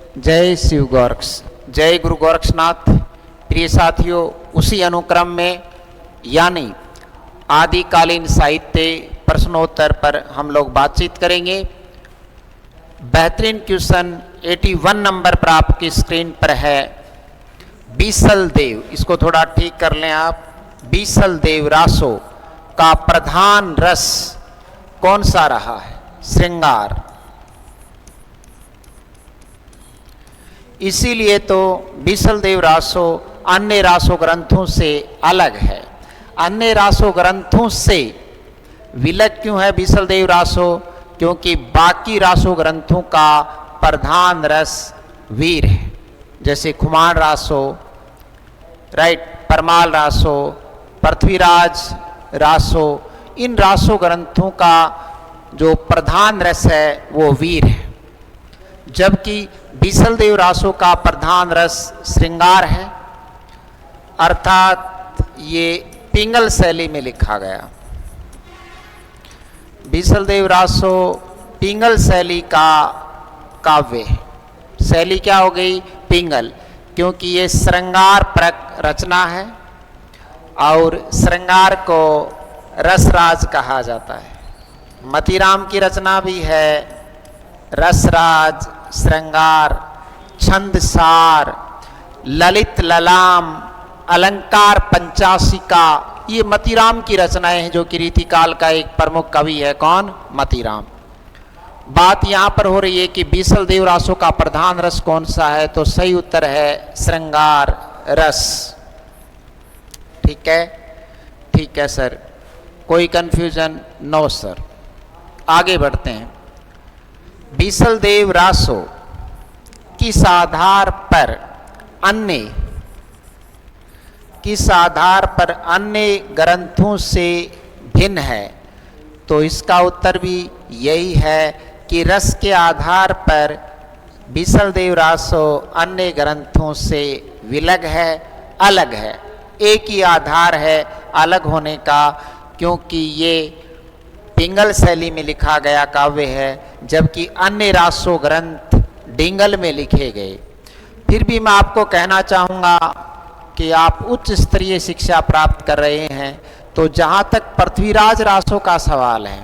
जय शिव गोरक्ष, जय गुरु गोरक्षनाथ। प्रिय साथियों, उसी अनुक्रम में यानी आदिकालीन साहित्य प्रश्नोत्तर पर हम लोग बातचीत करेंगे। बेहतरीन क्वेश्चन 81 नंबर पर आपकी स्क्रीन पर है। बीसल देव, इसको थोड़ा ठीक कर लें आप। बीसल देव रासो का प्रधान रस कौन सा रहा है? श्रृंगार। इसीलिए तो बीसल देव रासो अन्य रासो ग्रंथों से अलग है। अन्य रासो ग्रंथों से विलग क्यों है बीसल देव रासो? क्योंकि बाकी रासो ग्रंथों का प्रधान रस वीर है, जैसे खुमान रासो, राइट, परमाल रासो, पृथ्वीराज रासो। इन रासो ग्रंथों का जो प्रधान रस है वो वीर है, जबकि बीसल देव रासो का प्रधान रस श्रृंगार है, अर्थात ये पिंगल शैली में लिखा गया। बीसल देव रासो पिंगल शैली का काव्य है। शैली क्या हो गई? पिंगल, क्योंकि ये श्रृंगार परक रचना है और श्रृंगार को रसराज कहा जाता है। मतीराम की रचना भी है रसराज, श्रृंगार, छंदसार, ललित ललाम, अलंकार पंचाशिका। ये मतीराम की रचनाएं हैं, जो कि रीतिकाल का एक प्रमुख कवि है। कौन? मतीराम। बात यहां पर हो रही है कि बीसल देव रासो का प्रधान रस कौन सा है, तो सही उत्तर है श्रृंगार रस। ठीक है, ठीक है सर, कोई कंफ्यूजन? No sir. आगे बढ़ते हैं। बीसल देव रासो किस आधार पर अन्य ग्रंथों से भिन्न है? तो इसका उत्तर भी यही है कि रस के आधार पर बीसल देव रासो अन्य ग्रंथों से विलग है, अलग है। एक ही आधार है अलग होने का, क्योंकि ये पिंगल शैली में लिखा गया काव्य है, जबकि अन्य रासो ग्रंथ डिंगल में लिखे गए। फिर भी मैं आपको कहना चाहूँगा कि आप उच्च स्तरीय शिक्षा प्राप्त कर रहे हैं, तो जहाँ तक पृथ्वीराज रासो का सवाल है,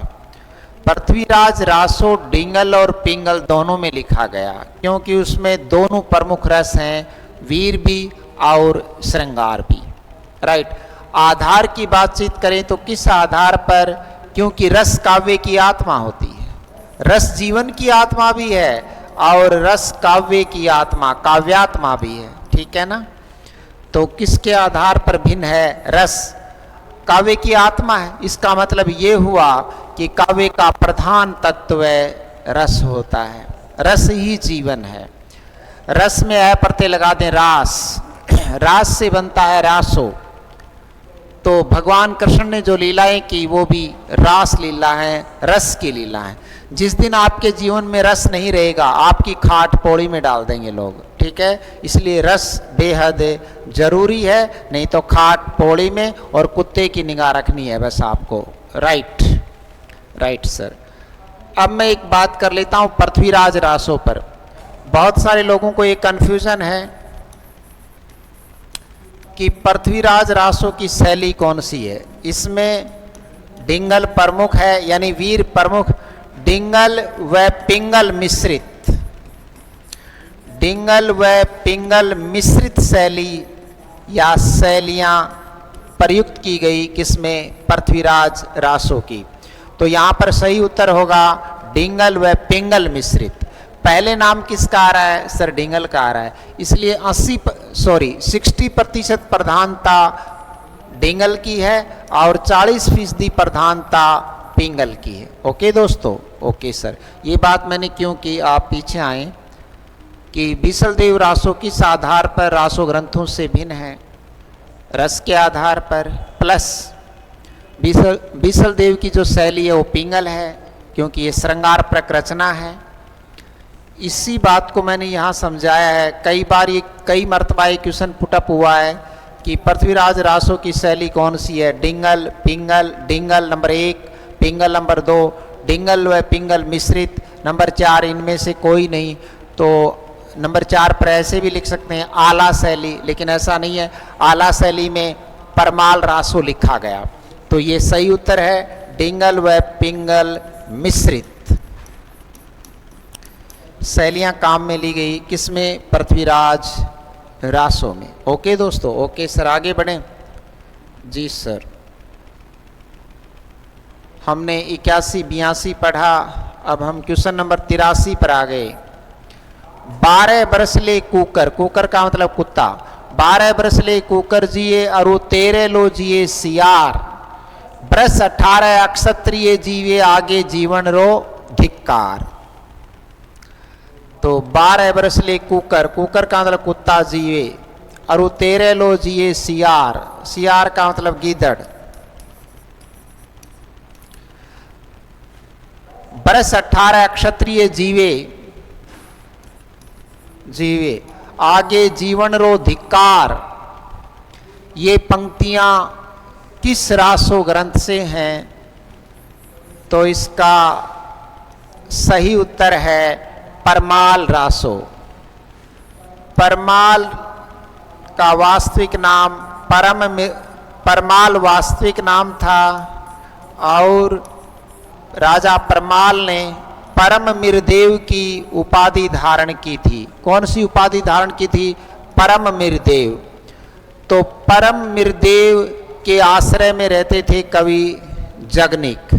पृथ्वीराज रासो डिंगल और पिंगल दोनों में लिखा गया, क्योंकि उसमें दोनों प्रमुख रस हैं, वीर भी और श्रृंगार भी। राइट। आधार की बातचीत करें तो किस आधार पर? क्योंकि रस काव्य की आत्मा होती है, रस जीवन की आत्मा भी है और रस काव्य की आत्मा, काव्यात्मा भी है। ठीक है ना? तो किसके आधार पर भिन्न है? रस काव्य की आत्मा है। इसका मतलब ये हुआ कि काव्य का प्रधान तत्व रस होता है, रस ही जीवन है। रस में है प्रत्यय लगा दें रास, रास से बनता है रासो। तो भगवान कृष्ण ने जो लीलाएं की वो भी रास लीला है, रस की लीला है। जिस दिन आपके जीवन में रस नहीं रहेगा, आपकी खाट पौड़ी में डाल देंगे लोग। ठीक है, इसलिए रस बेहद जरूरी है, नहीं तो खाट पौड़ी में और कुत्ते की निगाह रखनी है बस आपको। Right, right sir. अब मैं एक बात कर लेता हूँ पृथ्वीराज रासों पर। बहुत सारे लोगों को एक कन्फ्यूजन है कि पृथ्वीराज रासों की शैली कौन सी है। इसमें डिंगल प्रमुख है, यानी वीर प्रमुख, डिंगल व पिंगल मिश्रित, डिंगल व पिंगल मिश्रित शैली या शैलियां प्रयुक्त की गई किसमें? पृथ्वीराज रासों की। तो यहाँ पर सही उत्तर होगा डिंगल व पिंगल मिश्रित। पहले नाम किसका आ रहा है? सर डिंगल का आ रहा है, इसलिए 60% प्रधानता डिंगल की है और 40% प्रधानता पिंगल की है। ओके दोस्तों? Okay sir. ये बात मैंने क्यों की, आप पीछे आए, कि बीसल देव रासो किस आधार पर रासो ग्रंथों से भिन्न है? रस के आधार पर, प्लस बीसल देव की जो शैली है वो पिंगल है, क्योंकि ये श्रृंगार परक रचना है। इसी बात को मैंने यहाँ समझाया है कई बार। ये कई मर्तबा ये क्वेश्चन पुटअप हुआ है कि पृथ्वीराज रासो की शैली कौन सी है? डिंगल, पिंगल, डिंगल नंबर 1, पिंगल नंबर 2, डिंगल व पिंगल मिश्रित नंबर 4, इनमें से कोई नहीं। तो नंबर 4 पर ऐसे भी लिख सकते हैं आला शैली, लेकिन ऐसा नहीं है, आला शैली में परमाल रासो लिखा गया। तो ये सही उत्तर है डिंगल व पिंगल मिश्रित शैलियां काम में ली गई, किसमें? पृथ्वीराज रासो में। ओके दोस्तों, ओके सर, आगे बढ़ें। जी सर, हमने 81 82 पढ़ा, अब हम क्वेश्चन नंबर 83 पर आ गए। 12 बरस ले कुकर, कुकर का मतलब कुत्ता, 12 बरस ले कुकर जिए और 13 लो जिए सियार, बरस 18 अक्षत्रिय जीवे आगे जीवन रो धिक्कार। तो 12 बरस ले कुकर, कुकर का मतलब कुत्ता जीवे, और 13 लो जिए सियार, सियार का मतलब गीदड़, बरस 18 क्षत्रिय जीवे, जीवे आगे जीवन रो धिक्कार। ये पंक्तियां किस रासो ग्रंथ से हैं? तो इसका सही उत्तर है परमाल रासो। परमाल का वास्तविक नाम परमाल वास्तविक नाम था, और राजा परमाल ने परम मिरदेव की उपाधि धारण की थी। कौन सी उपाधि धारण की थी? परम मिरदेव। तो परम मिरदेव के आश्रय में रहते थे कवि जगनिक।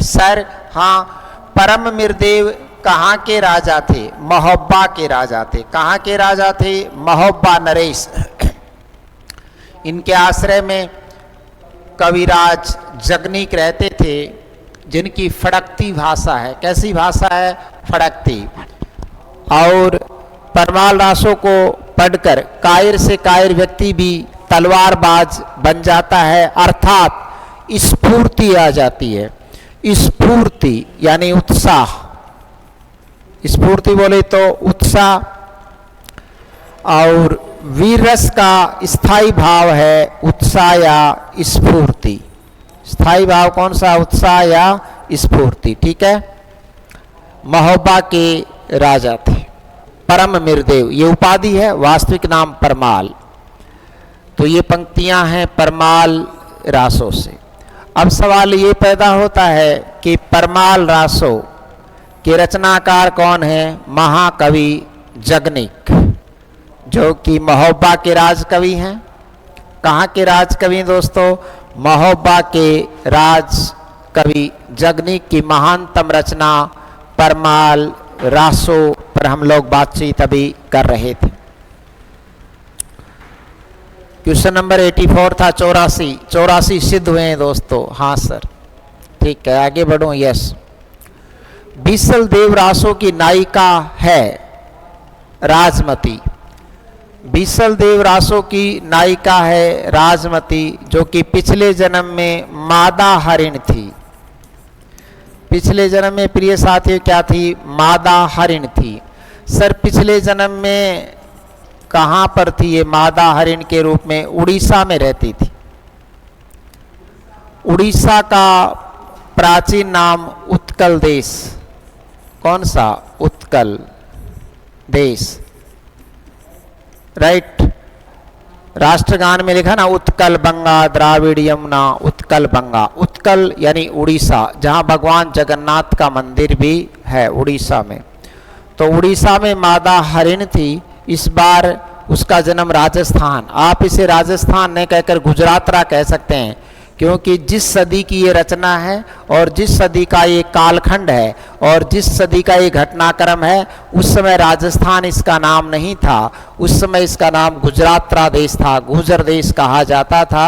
सर हाँ, परम मिरदेव कहाँ के राजा थे? महोबा के राजा थे। कहाँ के राजा थे? महोबा नरेश। इनके आश्रय में कविराज जगनिक रहते थे, जिनकी फड़कती भाषा है। कैसी भाषा है? फड़कती। और परमाल रासों को पढ़कर कायर से कायर व्यक्ति भी तलवारबाज बन जाता है, अर्थात स्फूर्ति आ जाती है। स्फूर्ति यानी उत्साह, स्फूर्ति बोले तो उत्साह। और वीर रस का स्थायी भाव है उत्साह या स्फूर्ति। स्थायी भाव कौन सा? उत्साह या स्फूर्ति। ठीक है। महोबा के राजा थे परम मिरदेव, ये उपाधि है, वास्तविक नाम परमाल। तो ये पंक्तियां हैं परमाल रासों से। अब सवाल ये पैदा होता है कि परमाल रासों के रचनाकार कौन है? महाकवि जगनिक, जो कि महोबा के राजकवि हैं। कहाँ के राजकवि हैं दोस्तों? महोबा के राजकवि जगनिक की महानतम रचना परमाल रासो पर हम लोग बातचीत अभी कर रहे थे। क्वेश्चन नंबर 84 था 84 सिद्ध हुए हैं दोस्तों। हाँ सर, ठीक है, आगे बढ़ो। यस, बीसल देव रासो की नायिका है राजमती। बीसल देव रासो की नायिका है राजमती, जो कि पिछले जन्म में मादा हरिण थी। पिछले जन्म में प्रिय साथियों क्या थी? मादा हरिण थी। सर पिछले जन्म में कहाँ पर थी ये मादा हरिण के रूप में? उड़ीसा में रहती थी। उड़ीसा का प्राचीन नाम उत्कल देश। कौन सा? उत्कल देश, राइट। राष्ट्रगान में लिखा ना, उत्कल बंगा द्राविड़ यमुना उत्कल बंगा। उत्कल यानी उड़ीसा, जहां भगवान जगन्नाथ का मंदिर भी है उड़ीसा में। तो उड़ीसा में मादा हरिण थी। इस बार उसका जन्म राजस्थान, आप इसे राजस्थान नहीं कहकर गुजरातरा कह सकते हैं, क्योंकि जिस सदी की ये रचना है और जिस सदी का ये कालखंड है और जिस सदी का ये घटनाक्रम है, उस समय राजस्थान इसका नाम नहीं था। उस समय इसका नाम गुजरातरा देश था, गुर्जर देश कहा जाता था।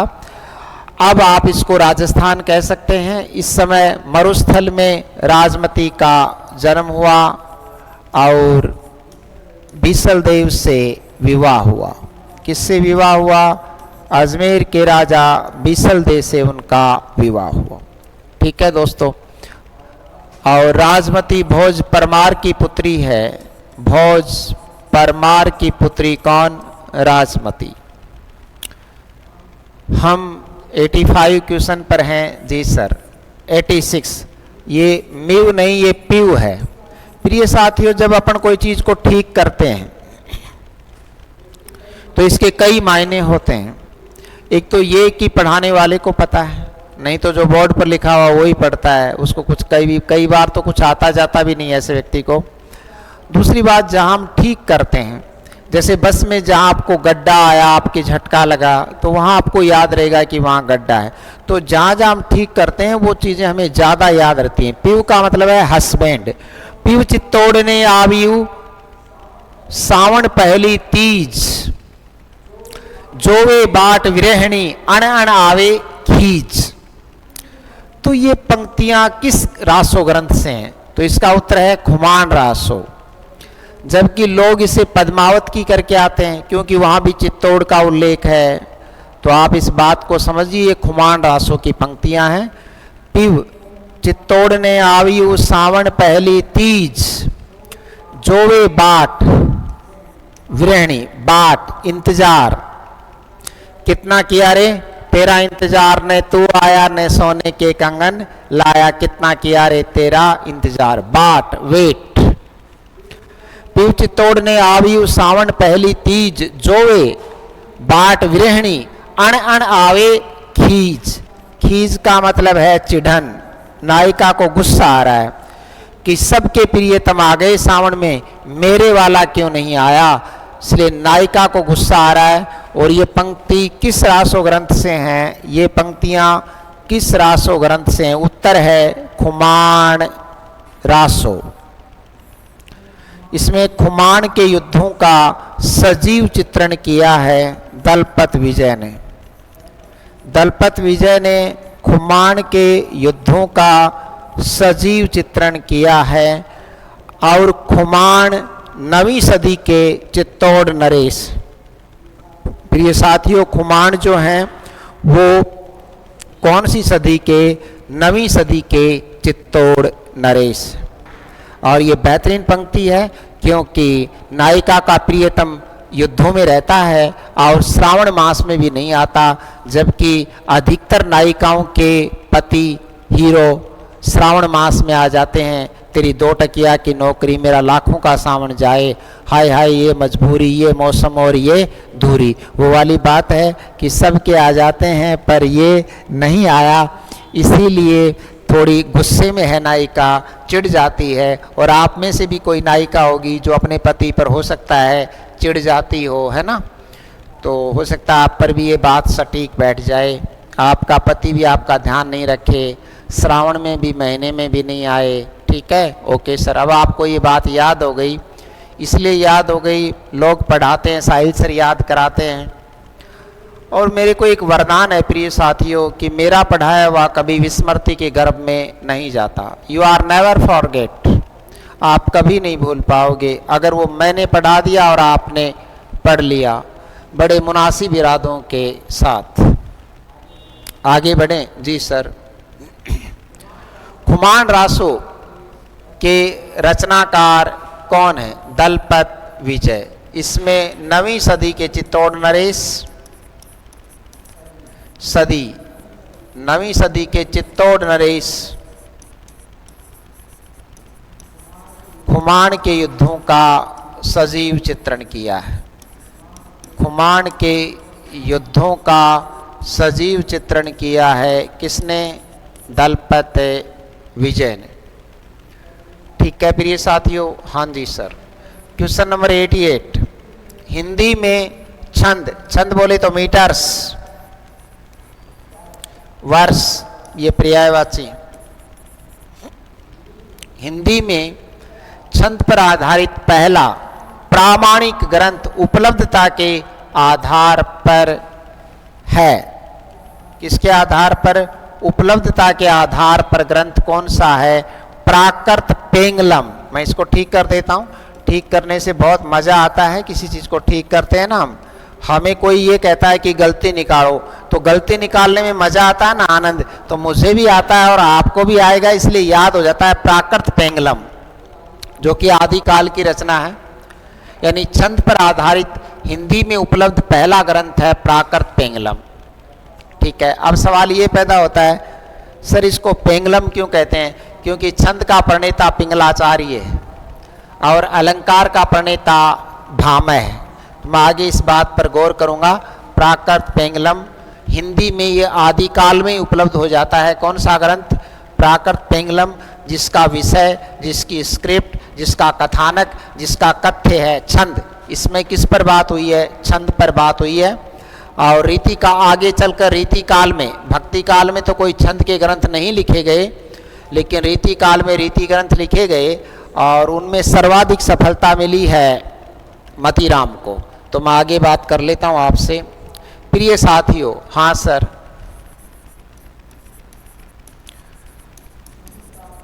अब आप इसको राजस्थान कह सकते हैं। इस समय मरुस्थल में राजमती का जन्म हुआ और बीसल देव से विवाह हुआ। किससे विवाह हुआ? अजमेर के राजा बीसल देव से उनका विवाह हुआ। ठीक है दोस्तों। और राजमती भोज परमार की पुत्री है। भोज परमार की पुत्री कौन? राजमती। हम 85 क्वेश्चन पर हैं। जी सर 86। ये म्यू नहीं, ये प्यू है, प्रिय साथियों, जब अपन कोई चीज को ठीक करते हैं तो इसके कई मायने होते हैं। एक तो ये कि पढ़ाने वाले को पता है, नहीं तो जो बोर्ड पर लिखा हुआ वही पढ़ता है, उसको कुछ कई बार तो कुछ आता जाता भी नहीं है ऐसे व्यक्ति को। दूसरी बात, जहां हम ठीक करते हैं, जैसे बस में जहां आपको गड्ढा आया, आपके झटका लगा, तो वहां आपको याद रहेगा कि वहां गड्ढा है। तो जहां जहां हम ठीक करते हैं वो चीजें हमें ज्यादा याद रहती हैं। पीव का मतलब है हस्बैंड। पीव चित्तौड़ने आवियु सावन पहली तीज, जोवे बाट विरहणी अण अण आवे खीज। तो ये पंक्तियां किस रासो ग्रंथ से हैं? तो इसका उत्तर है खुमान रासो। जबकि लोग इसे पद्मावत की करके आते हैं, क्योंकि वहां भी चित्तौड़ का उल्लेख है। तो आप इस बात को समझिए, ये खुमान रासो की पंक्तियां हैं। पिव चित्तौड़ने आवियु सावन पहली तीज, जोवे बाट विरहणी, बाट इंतजार, कितना किया रे तेरा इंतजार, ने तू आया ने सोने के कंगन लाया, कितना किया रे तेरा इंतजार, बाट वेट। पीव चित्तौड़ने आवियु सावन पहली तीज, जोवे बाट विरहणी अण अण आवे खीज। खीज का मतलब है चिढ़न। नायिका को गुस्सा आ रहा है कि सबके प्रियतम आ गए सावन में, मेरे वाला क्यों नहीं आया, इसलिए नायिका को गुस्सा आ रहा है। और ये पंक्ति किस रासो ग्रंथ से हैं? ये पंक्तियां किस रासो ग्रंथ से हैं? उत्तर है खुमान रासो। इसमें खुमान के युद्धों का सजीव चित्रण किया है दलपत विजय ने। दलपत विजय ने खुमान के युद्धों का सजीव चित्रण किया है। और खुमान 9वीं सदी के चित्तौड़ नरेश। प्रिय साथियों, खुमान जो हैं वो कौन सी सदी के? 9वीं सदी के चित्तौड़ नरेश। और ये बेहतरीन पंक्ति है क्योंकि नायिका का प्रियतम युद्धों में रहता है और श्रावण मास में भी नहीं आता, जबकि अधिकतर नायिकाओं के पति हीरो श्रावण मास में आ जाते हैं। तेरी 2 टकिया की नौकरी, मेरा लाखों का सावन जाए, हाय हाय ये मजबूरी, ये मौसम और ये दूरी। वो वाली बात है कि सबके आ जाते हैं पर ये नहीं आया, इसीलिए थोड़ी गुस्से में है नायिका, चिढ़ जाती है। और आप में से भी कोई नायिका होगी जो अपने पति पर हो सकता है चिढ़ जाती हो, है ना? तो हो सकता है आप पर भी ये बात सटीक बैठ जाए, आपका पति भी आपका ध्यान नहीं रखे, श्रावण में भी महीने में भी नहीं आए। ठीक है, ओके सर, अब आपको ये बात याद हो गई। इसलिए याद हो गई, लोग पढ़ाते हैं, साहिल सर याद कराते हैं। और मेरे को एक वरदान है प्रिय साथियों कि मेरा पढ़ाया हुआ कभी विस्मृति के गर्भ में नहीं जाता। You are never forget. आप कभी नहीं भूल पाओगे अगर वो मैंने पढ़ा दिया और आपने पढ़ लिया, बड़े मुनासिब इरादों के साथ। आगे बढ़ें जी सर। खुमान रासो के रचनाकार कौन है? दलपत विजय। इसमें 9वीं सदी के चित्तौड़ नरेश, 9वीं सदी के चित्तौड़ नरेश खुमान के युद्धों का सजीव चित्रण किया है। खुमान के युद्धों का सजीव चित्रण किया है किसने? दलपत विजय ने। ठीक है प्रिय साथियों। हाँ जी सर। क्वेश्चन नंबर 88, हिंदी में छंद, छंद बोले तो मीटर्स, वर्ष, ये पर्यायवाची। हिंदी में छंद पर आधारित पहला प्रामाणिक ग्रंथ उपलब्धता के आधार पर है। किसके आधार पर? उपलब्धता के आधार पर ग्रंथ कौन सा है? प्राकृत पेंगलम। मैं इसको ठीक कर देता हूं। ठीक करने से बहुत मजा आता है, किसी चीज को ठीक करते हैं ना हम। हमें कोई ये कहता है कि गलती निकालो, तो गलती निकालने में मजा आता है ना, आनंद, तो मुझे भी आता है और आपको भी आएगा, इसलिए याद हो जाता है। प्राकृत पेंगलम जो कि आदिकाल की रचना है, यानी छंद पर आधारित हिंदी में उपलब्ध पहला ग्रंथ है प्राकृत पेंगलम। ठीक है, अब सवाल ये पैदा होता है, सर इसको पेंगलम क्यों कहते हैं? क्योंकि छंद का प्रणेता पिंगलाचार्य है। और अलंकार का प्रणेता भामह है। तो मैं आगे इस बात पर गौर करूंगा। प्राकृत पेंगलम हिंदी में ये आदिकाल में उपलब्ध हो जाता है। कौन सा ग्रंथ? प्राकृत पेंगलम, जिसका विषय, जिसकी स्क्रिप्ट, जिसका कथानक, जिसका कथ्य है छंद। इसमें किस पर बात हुई है? छंद पर बात हुई है। और रीति का आगे चलकर रीति काल में, भक्ति काल में तो कोई छंद के ग्रंथ नहीं लिखे गए, लेकिन रीति काल में रीति ग्रंथ लिखे गए और उनमें सर्वाधिक सफलता मिली है मतीराम को। तो मैं आगे बात कर लेता हूं आपसे। प्रिय साथियों, हाँ सर,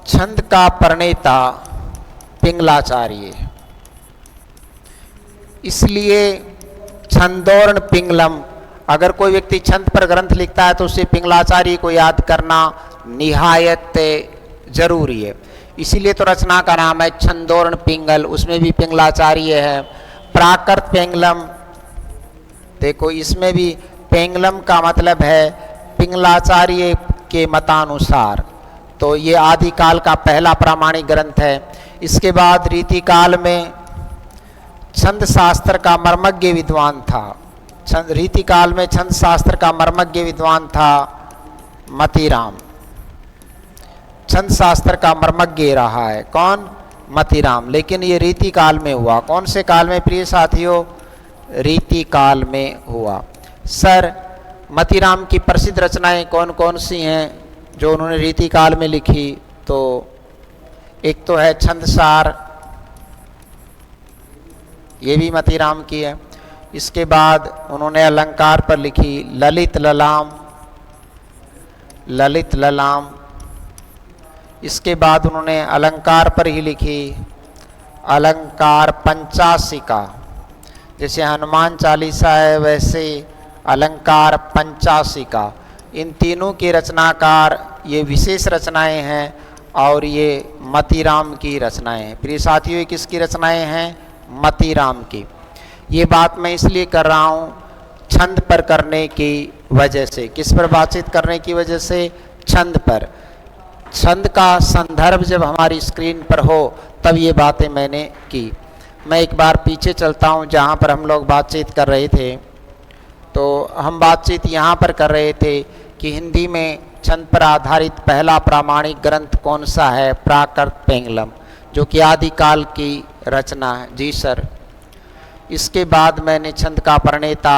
छंद का प्रणेता पिंगलाचार्य, इसलिए छंदोर्ण पिंगलम, अगर कोई व्यक्ति छंद पर ग्रंथ लिखता है तो उसे पिंगलाचार्य को याद करना निहायत जरूरी है। इसीलिए तो रचना का नाम है छंदोर्ण पिंगल, उसमें भी पिंगलाचार्य है। प्राकृत पेंगलम, देखो इसमें भी पेंगलम का मतलब है पिंगलाचार्य के मतानुसार। तो ये आदिकाल का पहला प्रामाणिक ग्रंथ है। इसके बाद रीति काल में छंद शास्त्र का मर्मज्ञ विद्वान था। रीति काल में छंद शास्त्र का मर्मज्ञ विद्वान था मतीराम। छंद शास्त्र का मर्मज्ञ रहा है कौन? मतीराम। लेकिन ये रीति काल में हुआ। कौन से काल में प्रिय साथियों? रीति काल में हुआ। सर, मतीराम की प्रसिद्ध रचनाएं कौन कौन सी हैं जो उन्होंने रीति काल में लिखी? तो एक तो है छंदसार, ये भी मतीराम की है। इसके बाद उन्होंने अलंकार पर लिखी ललित ललाम, ललित ललाम। इसके बाद उन्होंने अलंकार पर ही लिखी अलंकार पंचाशिका। जैसे हनुमान चालीसा है वैसे अलंकार पंचाशिका। इन तीनों के रचनाकार ये विशेष रचनाएं हैं और ये मतीराम की रचनाएं हैं। प्रिय साथियों, ये किसकी रचनाएं हैं? मतीराम की। ये बात मैं इसलिए कर रहा हूँ छंद पर करने की वजह से। किस पर बातचीत करने की वजह से? छंद पर। छंद का संदर्भ जब हमारी स्क्रीन पर हो तब ये बातें मैंने की। मैं एक बार पीछे चलता हूँ जहाँ पर हम लोग बातचीत कर रहे थे। तो हम बातचीत यहाँ पर कर रहे थे कि हिंदी में छंद पर आधारित पहला प्रामाणिक ग्रंथ कौन सा है? प्राकृत पेंगलम, जो कि आदिकाल की रचना है। जी सर। इसके बाद मैंने छंद का प्रणेता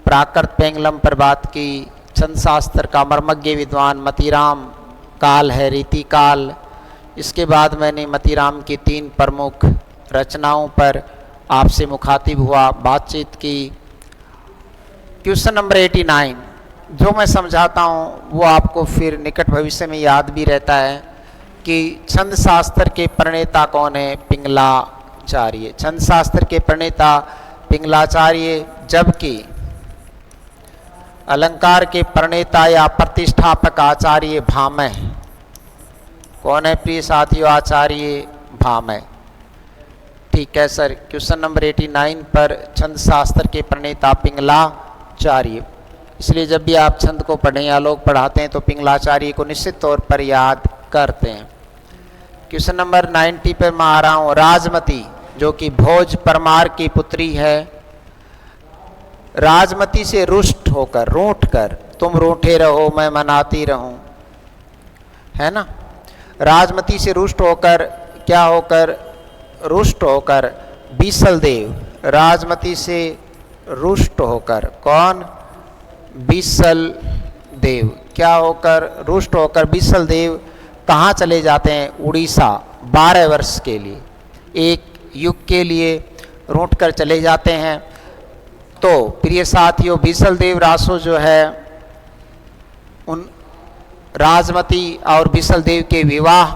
प्राकृत पेंगलम पर बात की। छंद शास्त्र का मर्मज्ञ विद्वान मतीराम काल है, रीति काल। इसके बाद मैंने मतीराम की 3 प्रमुख रचनाओं पर आपसे मुखातिब हुआ, बातचीत की। क्वेश्चन नंबर 89 जो मैं समझाता हूँ वो आपको फिर निकट भविष्य में याद भी रहता है कि छंद शास्त्र के प्रणेता कौन है? पिंगलाचार्य। छंद शास्त्र के प्रणेता पिंगलाचार्य, जबकि अलंकार के प्रणेता या प्रतिष्ठापक आचार्य भामह। कौन है प्रिय साथियों? आचार्य भामह। ठीक है सर। क्वेश्चन नंबर 89 पर छंद शास्त्र के प्रणेता पिंगलाचार्य। इसलिए जब भी आप छंद को पढ़ें या लोग पढ़ाते हैं तो पिंगलाचार्य को निश्चित तौर पर याद करते हैं। क्वेश्चन नंबर 90 पर मैं आ रहा हूँ। राजमती, जो कि भोज परमार की पुत्री है, राजमती से रुष्ट होकर, रूठ कर, तुम रूठे रहो मैं मनाती रहूं, है ना। राजमती से रुष्ट होकर, क्या होकर? रुष्ट होकर बीसल देव, राजमती से रुष्ट होकर, कौन? बीसल देव। क्या होकर? रुष्ट होकर बीसल देव कहाँ चले जाते हैं? उड़ीसा 12 वर्ष के लिए, एक युग के लिए रूठ कर चले जाते हैं। तो प्रिय साथियों, बीसल देव रासो जो है उन राजमती और बीसल देव के विवाह,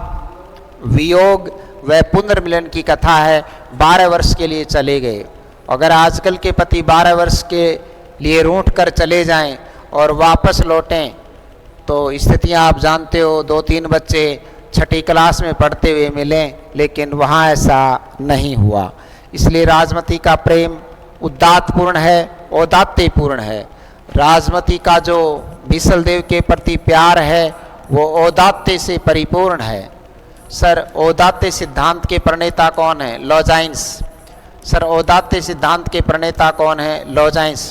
वियोग व पुनर्मिलन की कथा है। 12 वर्ष के लिए चले गए। अगर आजकल के पति 12 वर्ष के लिए रूठ कर चले जाएं और वापस लौटें तो स्थितियां आप जानते हो। 2-3 बच्चे 6ठी क्लास में पढ़ते हुए मिलें, लेकिन वहाँ ऐसा नहीं हुआ। इसलिए राजमती का प्रेम उदात्तपूर्ण है, औदात्यपूर्ण है। राजमती का जो बीसल देव के प्रति प्यार है वो औदात्य से परिपूर्ण है। सर औदात्य सिद्धांत के प्रणेता कौन है? लॉजाइंस। सर औदात्य सिद्धांत के प्रणेता कौन है? लॉजाइंस।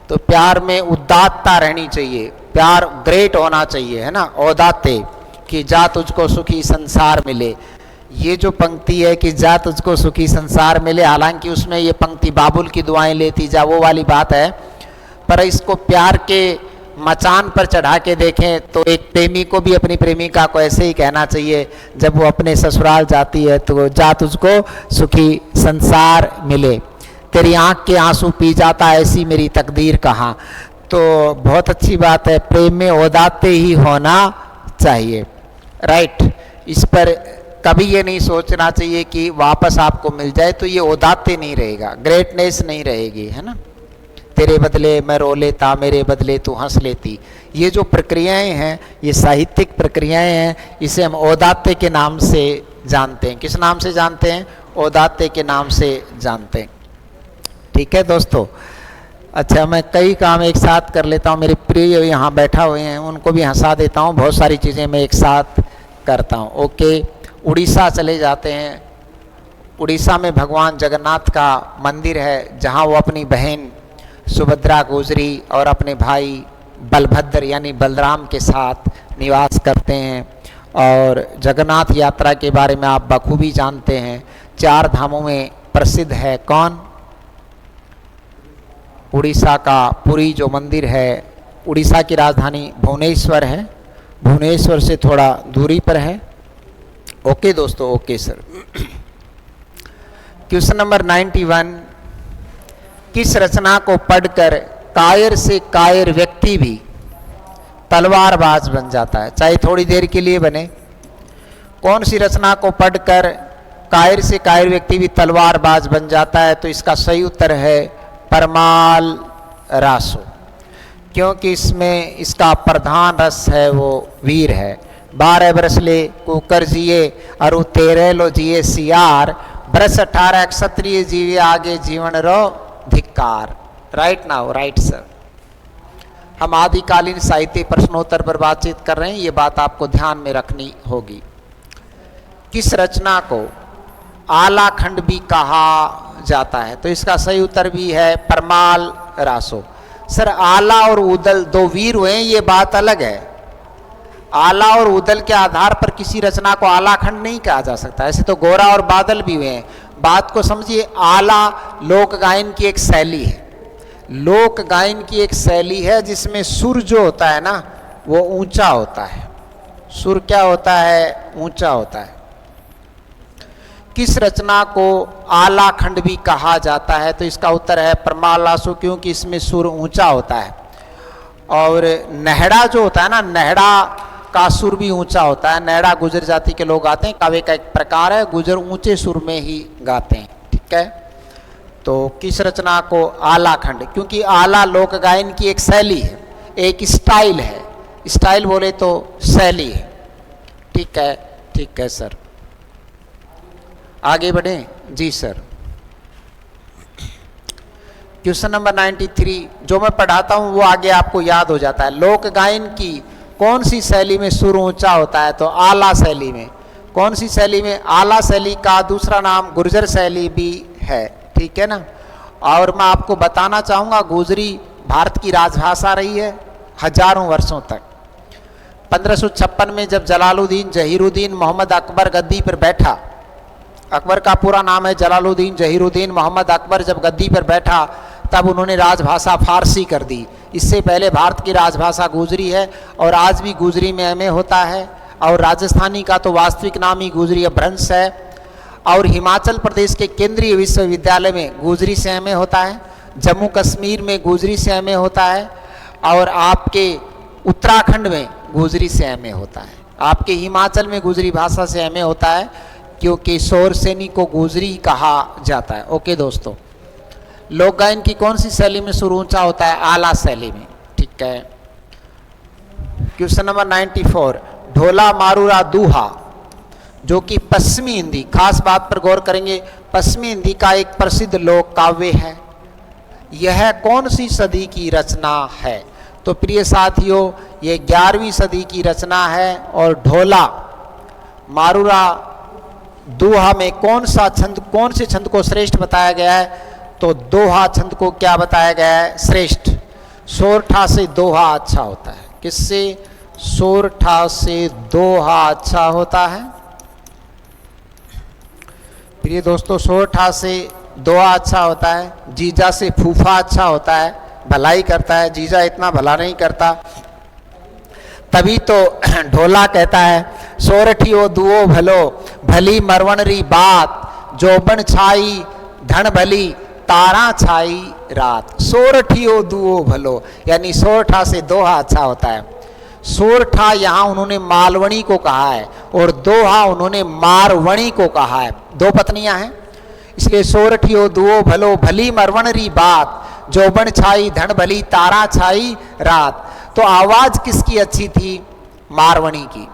तो प्यार में उदात्तता रहनी चाहिए, प्यार ग्रेट होना चाहिए, है ना, औदात्य, कि जा तुझको सुखी संसार मिले। ये जो पंक्ति है कि जा तुझको सुखी संसार मिले, हालांकि उसमें ये पंक्ति बाबुल की दुआएं लेती जा, वो वाली बात है, पर इसको प्यार के मचान पर चढ़ा के देखें तो एक प्रेमी को भी अपनी प्रेमिका को ऐसे ही कहना चाहिए जब वो अपने ससुराल जाती है, तो जा तुझको सुखी संसार मिले, तेरी आंख के आंसू पी जाता ऐसी मेरी तकदीर कहाँ। तो बहुत अच्छी बात है, प्रेम में औदात्य ही होना चाहिए, राइट। इस पर कभी ये नहीं सोचना चाहिए कि वापस आपको मिल जाए तो ये औदात्य नहीं रहेगा, ग्रेटनेस नहीं रहेगी, है ना। तेरे बदले मैं रो लेता, मेरे बदले तू हंस लेती, ये जो प्रक्रियाएं हैं ये साहित्यिक प्रक्रियाएं हैं, इसे हम औदात्य के नाम से जानते हैं। किस नाम से जानते हैं? औदात्य के नाम से जानते हैं। ठीक है दोस्तों। अच्छा, मैं कई काम एक साथ कर लेता हूँ, मेरे प्रिय यहाँ बैठा हुए हैं उनको भी हंसा देता हूँ, बहुत सारी चीज़ें मैं एक साथ करता हूँ। ओके, उड़ीसा चले जाते हैं। उड़ीसा में भगवान जगन्नाथ का मंदिर है, जहाँ वो अपनी बहन सुभद्रा गुजरी और अपने भाई बलभद्र यानी बलराम के साथ निवास करते हैं। और जगन्नाथ यात्रा के बारे में आप बखूबी जानते हैं, 4 धामों में प्रसिद्ध है कौन? उड़ीसा का पुरी जो मंदिर है, उड़ीसा की राजधानी भुवनेश्वर है, भुवनेश्वर से थोड़ा दूरी पर है। ओके दोस्तों, ओके सर। क्वेश्चन नंबर 91, किस रचना को पढ़कर कायर से कायर व्यक्ति भी तलवारबाज बन जाता है, चाहे थोड़ी देर के लिए बने? कौन सी रचना को पढ़कर कायर से कायर व्यक्ति भी तलवारबाज बन जाता है? तो इसका सही उत्तर है परमाल रासो, क्योंकि इसमें इसका प्रधान रस है वो वीर है। 12 बरस ले कुकर जिए और 13 लो जिए सियार, बरस 18 क्षत्रिय जीवे आगे जीवन रो धिक्कार। Right now, right sir. हम आदिकालीन साहित्य प्रश्नोत्तर पर बातचीत कर रहे हैं, ये बात आपको ध्यान में रखनी होगी। किस रचना को आला खंड भी कहा जाता है? तो इसका सही उत्तर भी है परमाल रासो। सर आला और उदल 2 वीर हुए हैं, ये बात अलग है। आला और उदल के आधार पर किसी रचना को आला खंड नहीं कहा जा सकता। ऐसे तो गोरा और बादल भी हुए हैं। बात को समझिए, आला लोक गायन की एक शैली है, लोक गायन की एक शैली है जिसमें सुर जो होता है ना वो ऊंचा होता है। सुर क्या होता है? ऊंचा होता है। किस रचना को आला खंड भी कहा जाता है? तो इसका उत्तर है परमालासु, क्योंकि इसमें सुर ऊंचा होता है। और नेहड़ा जो होता है ना, नेहड़ा का सुर भी ऊंचा होता है। नेहड़ा गुजर जाति के लोग गाते हैं, काव्य का एक प्रकार है, गुजर ऊंचे सुर में ही गाते हैं। ठीक है, तो किस रचना को आला खंड? क्योंकि आला लोक गायन की एक शैली है, एक स्टाइल है। स्टाइल बोले तो शैली है। ठीक है, ठीक है सर। आगे बढ़े जी सर। क्वेश्चन नंबर 93 जो मैं पढ़ाता हूं वो आगे आपको याद हो जाता है। लोक गायन की कौन सी शैली में सुर ऊंचा होता है? तो आला शैली में। कौन सी शैली में? आला शैली का दूसरा नाम गुर्जर शैली भी है। ठीक है ना। और मैं आपको बताना चाहूँगा, गुजरी भारत की राजभाषा रही है हजारों वर्षों तक। 1556 में जब जलालुद्दीन जहीरुद्दीन मोहम्मद अकबर गद्दी पर बैठा, अकबर का पूरा नाम है जलालुद्दीन जहीरुद्दीन मोहम्मद अकबर, जब गद्दी पर बैठा तब उन्होंने राजभाषा फारसी कर दी। इससे पहले भारत की राजभाषा गुजरी है और आज भी गुजरी में एमए होता है। और राजस्थानी का तो वास्तविक नाम ही गुजरी अपभ्रंश है। और हिमाचल प्रदेश के केंद्रीय विश्वविद्यालय में गुजरी से एमए होता है, जम्मू कश्मीर में गुजरी से एमए होता है, और आपके उत्तराखंड में गुजरी से एमए होता है। आपके हिमाचल में गुजरी भाषा से एमए होता है, क्योंकि शोरसेनी को गुजरी कहा जाता है। ओके दोस्तों, लोक गायन की कौन सी शैली में सुर ऊंचा होता है? आला शैली में। ठीक है। क्वेश्चन नंबर 94 ढोला मारूरा दूहा, जो कि पश्चिमी हिंदी, खास बात पर गौर करेंगे, पश्चिमी हिंदी का एक प्रसिद्ध लोक काव्य है। यह कौन सी सदी की रचना है? तो प्रिय साथियों, यह 11वीं सदी की रचना है। और ढोला मारुरा दोहा में कौन से छंद को श्रेष्ठ बताया गया है? तो दोहा छंद को क्या बताया गया है? श्रेष्ठ। सोरठा से दोहा अच्छा होता है। किससे? सोरठा से दोहा अच्छा होता है। प्रिय दोस्तों, सोरठा से दोहा अच्छा होता है। जीजा से फूफा अच्छा होता है, भलाई करता है। जीजा इतना भला नहीं करता। तभी तो ढोला कहता है सोरठियो दुओ भलो, भली मरवणरी बात, जोबन छाई धन भली, तारा छाई रात। सोरठियो दुओ भलो, यानी सोरठा से दोहा अच्छा होता है। सोरठा यहाँ उन्होंने मालवणी को कहा है और दोहा उन्होंने मारवणी को कहा है। दो पत्नियां हैं, इसलिए सोरठियो दुओ भलो, भली मरवणरी बात, जोबन छाई धन भली, तारा छाई रात। तो आवाज किसकी अच्छी थी? मारवणी की।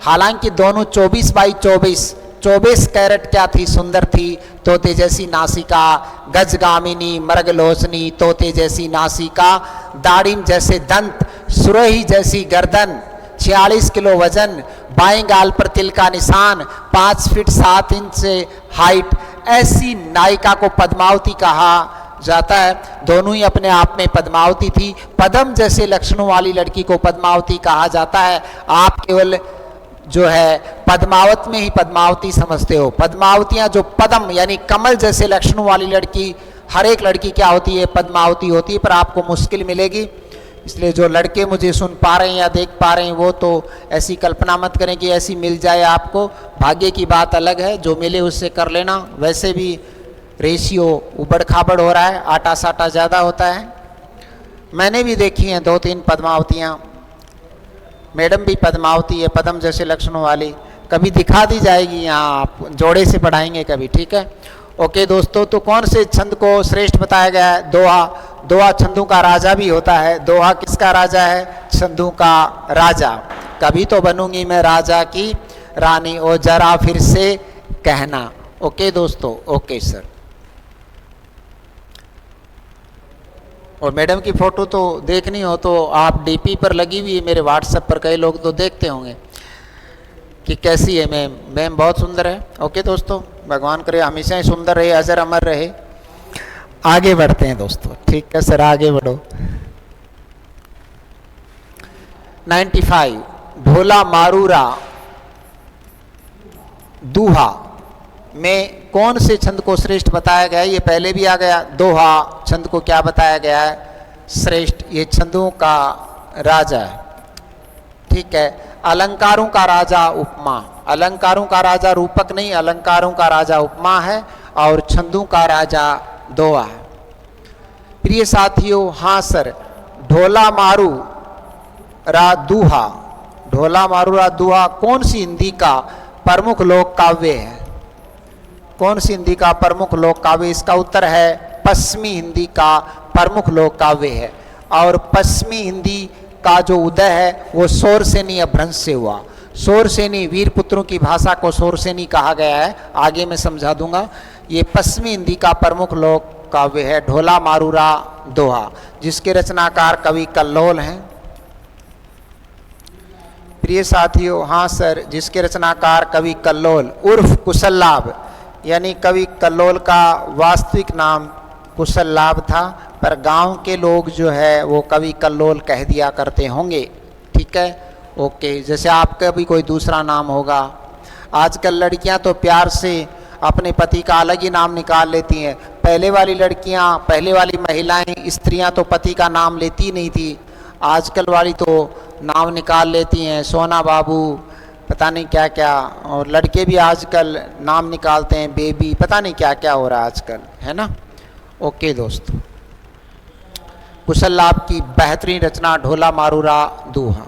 हालांकि दोनों 24 कैरेट क्या थी? सुंदर थी। तोते जैसी नासिका, गजगामिनी, मृगलोचनी, तोते जैसी नासिका, दाड़िम जैसे दंत, सुरही जैसी गर्दन, 46 किलो वजन, बाएं गाल पर तिल का निशान, 5 फीट 7 इंच से हाइट। ऐसी नायिका को पद्मावती कहा जाता है। दोनों ही अपने आप में पद्मावती थी। पद्म जैसे लक्षणों वाली लड़की को पद्मावती कहा जाता है। आप केवल जो है पद्मावत में ही पद्मावती समझते हो। पद्मावतियां जो पद्म यानी कमल जैसे लक्षणों वाली लड़की, हर एक लड़की क्या होती है? पद्मावती होती है। पर आपको मुश्किल मिलेगी, इसलिए जो लड़के मुझे सुन पा रहे हैं या देख पा रहे हैं वो तो ऐसी कल्पना मत करें कि ऐसी मिल जाए आपको। भाग्य की बात अलग है, जो मिले उससे कर लेना। वैसे भी रेशियो उबड़ खाबड़ हो रहा है, आटा साटा ज़्यादा होता है। मैंने भी देखी हैं 2-3 पद्मावतियाँ। मैडम भी पद्मावती है, पद्म जैसे लक्षणों वाली। कभी दिखा दी जाएगी, यहाँ आप जोड़े से पढ़ाएंगे कभी, ठीक है? ओके दोस्तों, तो कौन से छंद को श्रेष्ठ बताया गया है? दोहा। दोहा छंदों का राजा भी होता है। दोहा किसका राजा है? छंदों का राजा। कभी तो बनूंगी मैं राजा की रानी, ओ जरा फिर से कहना। ओके दोस्तों, ओके सर। और मैडम की फोटो तो देखनी हो तो आप डीपी पर लगी हुई है मेरे व्हाट्सएप पर, कई लोग तो देखते होंगे कि कैसी है मैम। मैम बहुत सुंदर है। ओके दोस्तों, भगवान करे हमेशा ही सुंदर रहे, अजर अमर रहे। आगे बढ़ते हैं दोस्तों, ठीक है सर, आगे बढ़ो। 95 ढोला मारूरा दूहा में कौन से छंद को श्रेष्ठ बताया गया है? ये पहले भी आ गया। दोहा छंद को क्या बताया गया है? श्रेष्ठ। ये छंदों का राजा है, ठीक है। अलंकारों का राजा उपमा। अलंकारों का राजा रूपक नहीं, अलंकारों का राजा उपमा है और छंदों का राजा दोहा है। प्रिय साथियों, हाँ सर, ढोला मारू रा दूहा, ढोला मारू रा दूहा कौन सी हिंदी का प्रमुख लोक काव्य है? कौन सी हिंदी का प्रमुख लोक काव्य? इसका उत्तर है पश्चिमी हिंदी का प्रमुख लोक काव्य है। और पश्चिमी हिंदी का जो उदय है वो शौरसेनी अपभ्रंश से हुआ। शौरसेनी, वीर पुत्रों की भाषा को शौरसेनी कहा गया है, आगे मैं समझा दूंगा। ये पश्चिमी हिंदी का प्रमुख लोक काव्य है ढोला मारूरा दोहा, जिसके रचनाकार कवि कल्लोल हैं। प्रिय साथियों, हाँ सर, जिसके रचनाकार कवि कल्लोल उर्फ कुशललाभ, यानी कवि कल्लोल का वास्तविक नाम कुशललाभ था, पर गांव के लोग जो है वो कवि कल्लोल कह दिया करते होंगे, ठीक है? ओके, जैसे आपका भी कोई दूसरा नाम होगा। आजकल लड़कियां तो प्यार से अपने पति का अलग ही नाम निकाल लेती हैं। पहले वाली लड़कियां, पहले वाली महिलाएं, स्त्रियां तो पति का नाम लेती नहीं थी। आजकल वाली तो नाम निकाल लेती हैं, सोना बाबू, पता नहीं क्या क्या। और लड़के भी आजकल नाम निकालते हैं, बेबी, पता नहीं क्या क्या हो रहा है आजकल, है ना? ओके दोस्तों, कुशललाभ की बेहतरीन रचना ढोला मारूरा दोहा।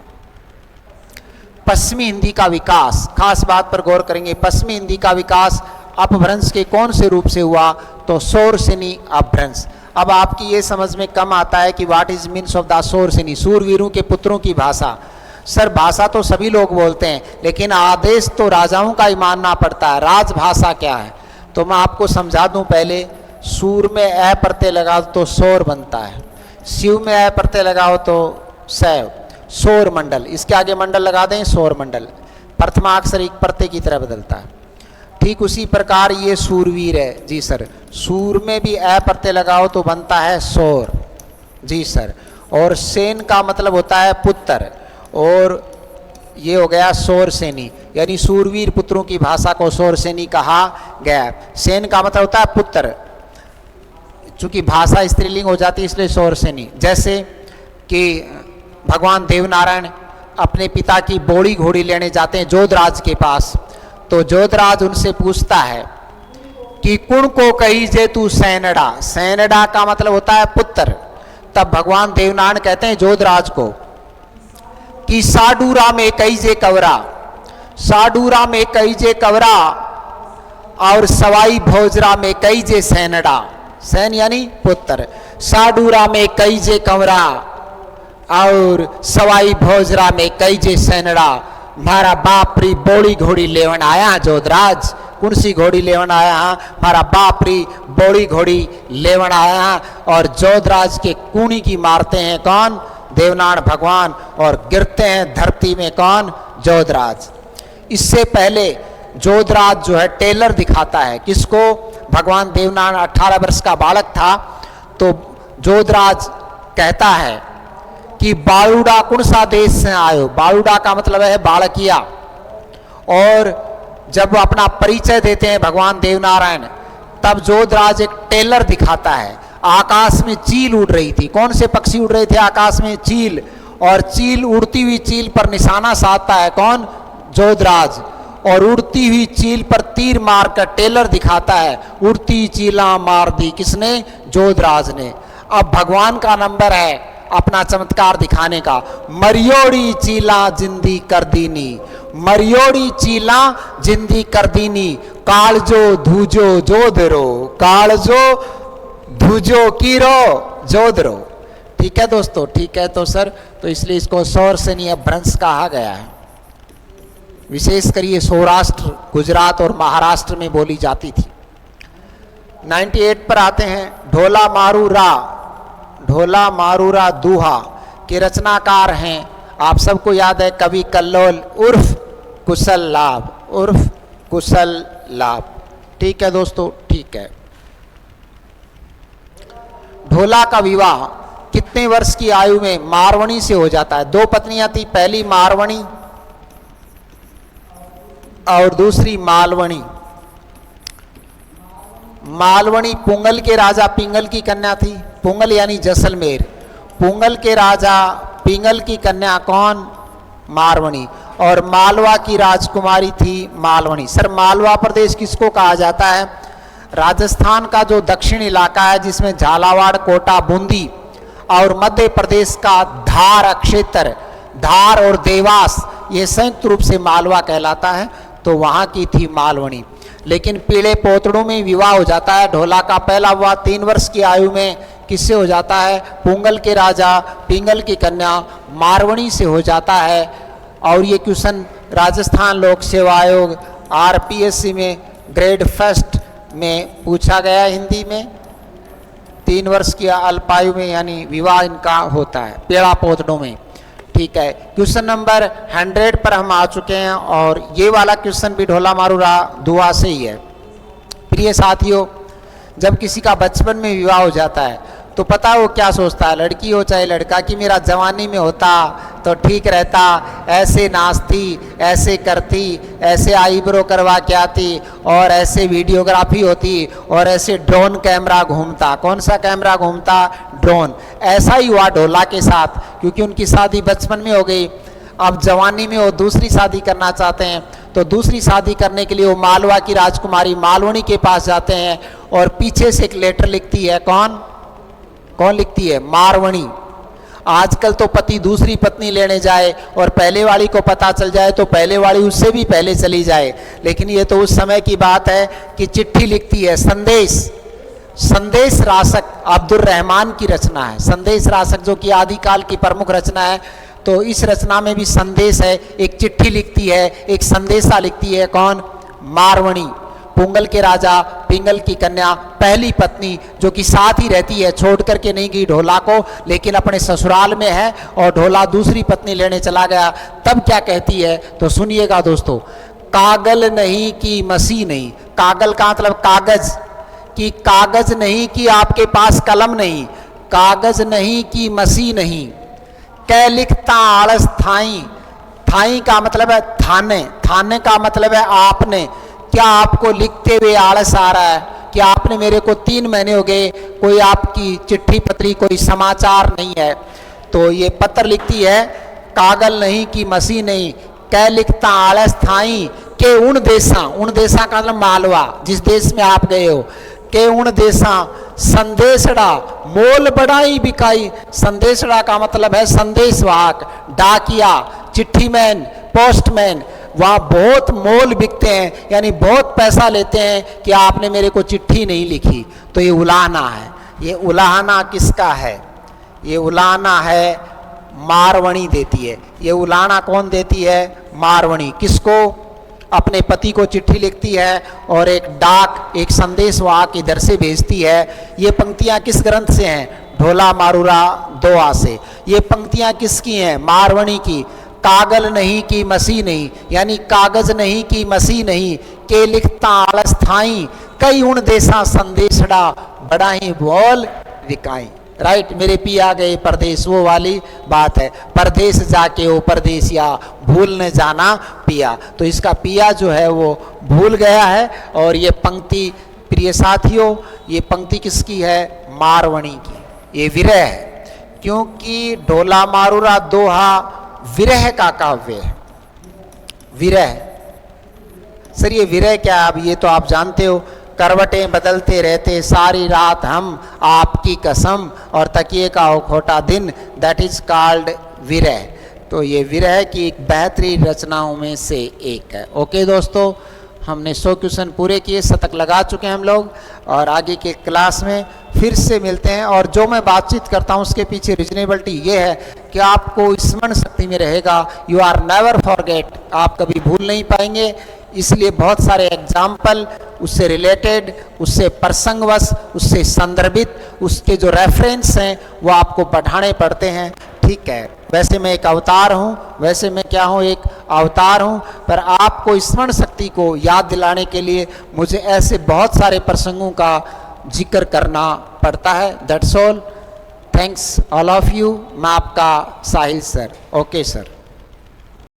पश्चिमी हिंदी का विकास, खास बात पर गौर करेंगे। पश्चिमी हिंदी का विकास अपभ्रंश के कौन से रूप से हुआ? तो शौरसेनी अपभ्रंश। अब आपकी ये समझ में कम आता है कि what is means of the Shauraseni, सूरवीरों के पुत्रों की भाषा। सर, भाषा तो सभी लोग बोलते हैं, लेकिन आदेश तो राजाओं का ही मानना पड़ता है। राजभाषा क्या है तो मैं आपको समझा दूं। पहले सूर में ए प्रत्यय लगाओ तो सौर बनता है, शिव में ए प्रत्यय लगाओ तो शैव, सौर मंडल। इसके आगे मंडल लगा दें, सौर मंडल। प्रथमाक्षर एक प्रत्यय की तरह बदलता है। ठीक उसी प्रकार ये सूरवीर है जी सर, सूर में भी अ प्रत्यय लगाओ तो बनता है शोर जी सर। और सेन का मतलब होता है पुत्र, और ये हो गया शोर सेनी, यानी सूरवीर पुत्रों की भाषा को शोर सेनी कहा गया। सेन का मतलब होता है पुत्र, चूंकि भाषा स्त्रीलिंग हो जाती है इसलिए शोर सेनी। जैसे कि भगवान देवनारायण अपने पिता की बोड़ी घोड़ी लेने जाते हैं जोधराज के पास, तो जोधराज उनसे पूछता है कि कुण को कही जे तू सैनडा, सैनडा का मतलब होता है पुत्र। तब भगवान देवनारायण कहते हैं जोधराज को कि साडूरा में कई जे कवरा, साडूरा में कई जे कवरा और सवाई भोजरा में कई जे सैनडा, सैन यानी पुत्र, साडूरा में कई जे कवरा और सवाई भोजरा में कई जे सैनडा। मारा बाप री बोड़ी घोड़ी लेवन आया जोधराज, कौन सी घोड़ी लेवन आया, हमारा बाप री बोड़ी घोड़ी लेवन आया। और जोधराज के कूणी की मारते हैं कौन, देवनारायण भगवान, और गिरते हैं धरती में कौन, जोधराज। इससे पहले जोधराज जो है टेलर दिखाता है किसको, भगवान देवनारायण 18 वर्ष का बालक था, तो जोधराज कहता है कि बालूडा कौन सा देश से आयो, बालूडा का मतलब है बालकिया। और जब अपना परिचय देते हैं भगवान देवनारायण, तब जोधराज एक टेलर दिखाता है। आकाश में चील उड़ रही थी, कौन से पक्षी उड़ रहे थे आकाश में, चील, और चील उड़ती हुई चील पर निशाना साधता है कौन, जोधराज, और उड़ती हुई चील पर तीर मारकर टेलर दिखाता है, उड़ती चीला मार दी किसने, जोधराज ने। अब भगवान का नंबर है अपना चमत्कार दिखाने का, मरियोड़ी चीला जिंदी कर दीनी, मरियोड़ी चीला जिंदी कर दीनी, कालजो धूजो जोधरो, कालजो धूजो कीरो जोधरो। ठीक है दोस्तों, ठीक है तो सर, तो इसलिए इसको शौर सेनी अपभ्रंश कहा गया है। विशेषकर ये सौराष्ट्र, गुजरात और महाराष्ट्र में बोली जाती थी। 98 पर आते हैं, ढोला मारू रा, ढोला मारूरा दूहा के रचनाकार हैं, आप सबको याद है कवि कल्लोल उर्फ कुशल लाभ, उर्फ कुशल लाभ। ठीक है दोस्तों, ठीक है। ढोला का विवाह कितने वर्ष की आयु में मारवणी से हो जाता है। दो पत्नियां थी, पहली मारवणी और दूसरी मालवणी। मालवणी पुंगल के राजा पिंगल की कन्या थी, पुंगल यानी जैसलमेर, पुंगल के राजा पिंगल की कन्या कौन, मारवणी, और मालवा की राजकुमारी थी मालवणी। सर मालवा प्रदेश किसको कहा जाता है, राजस्थान का जो दक्षिण इलाका है जिसमें झालावाड़, कोटा, बूंदी और मध्य प्रदेश का धार क्षेत्र, धार और देवास, ये संयुक्त रूप से मालवा कहलाता है, तो वहाँ की थी मालवणी। लेकिन पीले पोतड़ों में विवाह हो जाता है। ढोला का पहला विवाह 3 वर्ष की आयु में किससे हो जाता है, पुंगल के राजा पिंगल की कन्या मारवणी से हो जाता है। और ये क्वेश्चन राजस्थान लोक सेवा आयोग RPSC में ग्रेड फर्स्ट में पूछा गया हिंदी में। 3 वर्ष की अल्पायु में यानी विवाह इनका होता है पेड़ा पोतड़ों में। ठीक है, क्वेश्चन नंबर 100 पर हम आ चुके हैं, और ये वाला क्वेश्चन भी ढोला मारूरा दुआ से ही है। प्रिय साथियों, जब किसी का बचपन में विवाह हो जाता है तो पता है वो क्या सोचता है, लड़की हो चाहे लड़का, कि मेरा जवानी में होता तो ठीक रहता, ऐसे नाचती, ऐसे करती, ऐसे आईब्रो करवा के आती, और ऐसे वीडियोग्राफी होती, और ऐसे ड्रोन कैमरा घूमता। कौन सा कैमरा घूमता, ड्रोन। ऐसा ही हुआ ढोला के साथ, क्योंकि उनकी शादी बचपन में हो गई। अब जवानी में वो दूसरी शादी करना चाहते हैं, तो दूसरी शादी करने के लिए वो मालवा की राजकुमारी मालवणी के पास जाते हैं, और पीछे से एक लेटर लिखती है, कौन लिखती है, मारवणी। आजकल तो पति दूसरी पत्नी लेने जाए और पहले वाली को पता चल जाए तो पहले वाली उससे भी पहले चली जाए, लेकिन ये तो उस समय की बात है कि चिट्ठी लिखती है। संदेश, संदेश रासक अब्दुल रहमान की रचना है। संदेश रासक जो कि आदिकाल की प्रमुख रचना है, तो इस रचना में भी संदेश है। एक चिट्ठी लिखती है, एक संदेशा लिखती है, कौन, मारवणी। पुंगल के राजा पिंगल की कन्या पहली पत्नी जो कि साथ ही रहती है, छोड़ करके नहीं गई ढोला को, लेकिन अपने ससुराल में है और ढोला दूसरी पत्नी लेने चला गया, तब क्या कहती है तो सुनिएगा दोस्तों। कागल नहीं कि मसी नहीं, कागल का मतलब कागज, कि कागज नहीं कि आपके पास कलम नहीं, कागज नहीं कि मसी नहीं, कै लिखता आलस थाई, थाई का मतलब है थाने, थाने का मतलब है आपने, क्या आपको लिखते हुए आलस आ रहा है कि आपने मेरे को 3 महीने हो गए कोई आपकी चिट्ठी पत्री कोई समाचार नहीं है। तो ये पत्र लिखती है, कागल नहीं कि मसी नहीं, कै लिखता आलस थाई के उन देशा का मतलब मालवा जिस देश में आप गए हो, के उन देशा संदेशड़ा मोल बड़ाई बिकाई, संदेशड़ा का मतलब है संदेशवाहक, डाकिया, चिट्ठीमैन, पोस्टमैन, वहाँ बहुत मोल बिकते हैं, यानी बहुत पैसा लेते हैं कि आपने मेरे को चिट्ठी नहीं लिखी। तो ये उलाहना है। ये उलाहना किसका है? ये उलाहना है मारवणी देती है। ये उलाहना कौन देती है? मारवणी। किसको? अपने पति को चिट्ठी लिखती है और एक डाक, एक संदेशवाहक इधर से भेजती है। ये पंक्तियाँ किस ग्रंथ से हैं? ढोला मारूरा दोहा से। ये पंक्तियाँ किसकी हैं? मारवणी की। कागल नहीं कि मसी नहीं, यानी कागज नहीं कि मसी नहीं, के लिखता आलस थाई, कई उन देशा संदेशड़ा बड़ा ही बोल विकाई। राइट, मेरे पिया गए परदेश, वो वाली बात है, परदेश जाके ओ परदेसिया भूल न जाना पिया। तो इसका पिया जो है वो भूल गया है। और ये पंक्ति प्रिय साथियों, ये पंक्ति किसकी है? मारवणी की। ये विरह है, क्योंकि ढोला मारूरा दोहा विरह का काव्य है। विरह, सर ये विरह क्या? अब ये तो आप जानते हो, करवटें बदलते रहते सारी रात हम, आपकी कसम और तकिए का हो खोटा दिन, दैट इज कॉल्ड विरह। तो ये विरह की एक बेहतरीन रचनाओं में से एक है। ओके दोस्तों, हमने 100 क्वेश्चन पूरे किए, शतक लगा चुके हैं हम लोग, और आगे के क्लास में फिर से मिलते हैं। और जो मैं बातचीत करता हूँ उसके पीछे रीजनेबिलिटी ये है कि आपको स्मरण शक्ति में रहेगा, यू आर नेवर फॉरगेट, आप कभी भूल नहीं पाएंगे। इसलिए बहुत सारे एग्जाम्पल उससे रिलेटेड, उससे प्रसंगवश, उससे संदर्भित, उसके जो रेफरेंस हैं वो आपको पढ़ाने पड़ते हैं। ठीक है, वैसे मैं एक अवतार हूँ, वैसे मैं क्या हूँ? एक अवतार हूँ, पर आपको स्मरण शक्ति को याद दिलाने के लिए मुझे ऐसे बहुत सारे प्रसंगों का जिक्र करना पड़ता है। That's all, thanks all of you. मैं आपका साहिल सर। Okay sir.